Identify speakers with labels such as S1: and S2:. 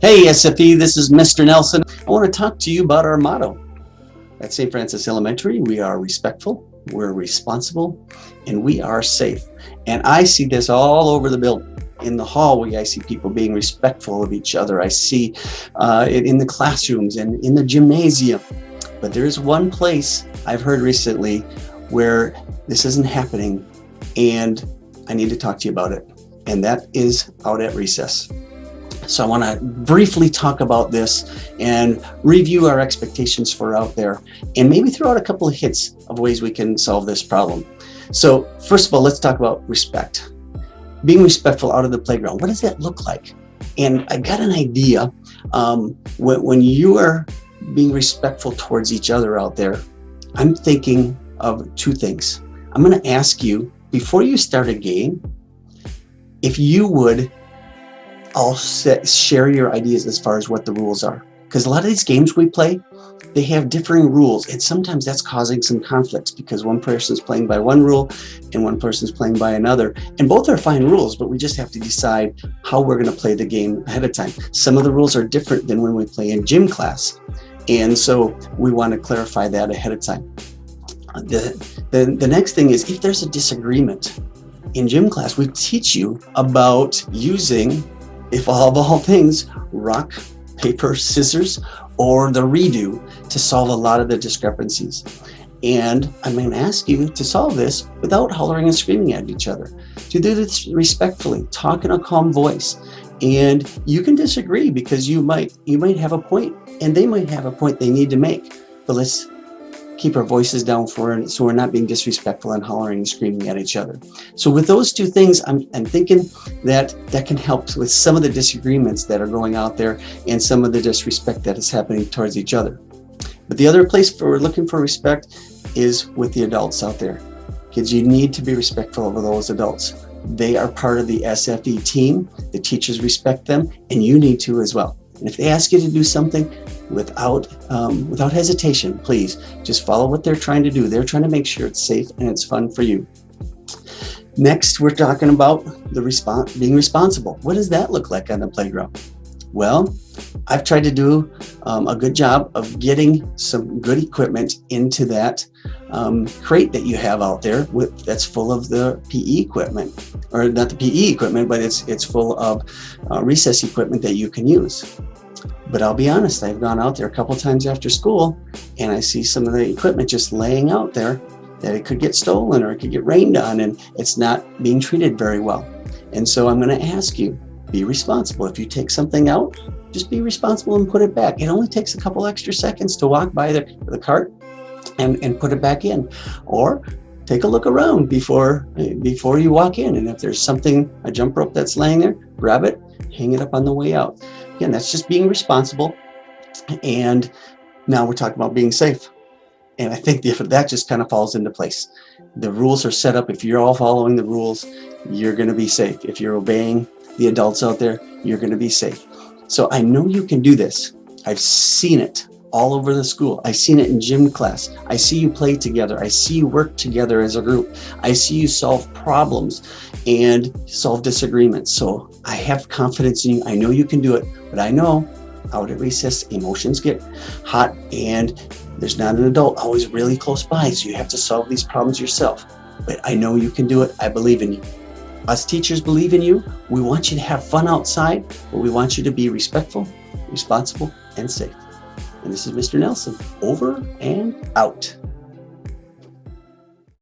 S1: Hey SFE, this is Mr. Nelson. I want to talk to you about our motto. At St. Francis Elementary, we are respectful, we're responsible, and we are safe. And I see this all over the building. In the hallway, I see people being respectful of each other. I see it in the classrooms and in the gymnasium. But there's one place I've heard recently where this isn't happening, and I need to talk to you about it. And that is out at recess. So I want to briefly talk about this and review our expectations for out there, and maybe throw out a couple of hints of ways we can solve this problem. So first of all, let's talk about respect. Being respectful out of the playground. What does that look like? And I got an idea. When you are being respectful towards each other out there, I'm thinking of two things. I'm going to ask you, before you start a game, if you would share your ideas as far as what the rules are. Because a lot of these games we play, they have differing rules, and sometimes that's causing some conflicts because one person's playing by one rule and one person's playing by another. And both are fine rules, but we just have to decide how we're going to play the game ahead of time. Some of the rules are different than when we play in gym class, and so we want to clarify that ahead of time. The next thing is, if there's a disagreement in gym class, we teach you about using, if of all things, rock, paper, scissors, or the redo to solve a lot of the discrepancies. And I'm going to ask you to solve this without hollering and screaming at each other. To do this respectfully, talk in a calm voice. And you can disagree because you might have a point, and they might have a point they need to make. But let's keep our voices down for it so we're not being disrespectful and hollering and screaming at each other. So with those two things, I'm thinking that can help with some of the disagreements that are going out there and some of the disrespect that is happening towards each other. But the other place where we're looking for respect is with the adults out there. Kids, you need to be respectful of those adults. They are part of the SFE team. The teachers respect them, and you need to as well. And if they ask you to do something, without hesitation, please just follow what they're trying to do. They're trying to make sure it's safe and it's fun for you. Next, we're talking about being responsible. What does that look like on the playground? Well, I've tried to do a good job of getting some good equipment into that crate that you have out there that's full of the PE equipment, or not the PE equipment, but it's full of recess equipment that you can use. But I'll be honest, I've gone out there a couple times after school, and I see some of the equipment just laying out there that it could get stolen or it could get rained on, and it's not being treated very well. And so I'm going to ask you, be responsible. If you take something out, just be responsible and put it back. It only takes a couple extra seconds to walk by the cart and put it back in, or take a look around before you walk in. And if there's something, a jump rope that's laying there, grab it, hang it up on the way out. Again, that's just being responsible. And now we're talking about being safe. And I think that just kind of falls into place. The rules are set up. If you're all following the rules, you're going to be safe. If you're obeying the adults out there, you're going to be safe. So I know you can do this. I've seen it all over the school. I've seen it in gym class. I see you play together. I see you work together as a group. I see you solve problems and solve disagreements. So I have confidence in you. I know you can do it, but I know out at recess, emotions get hot and there's not an adult always really close by. So you have to solve these problems yourself. But I know you can do it. I believe in you. Us teachers believe in you. We want you to have fun outside, but we want you to be respectful, responsible, and safe. And this is Mr. Nelson, over and out.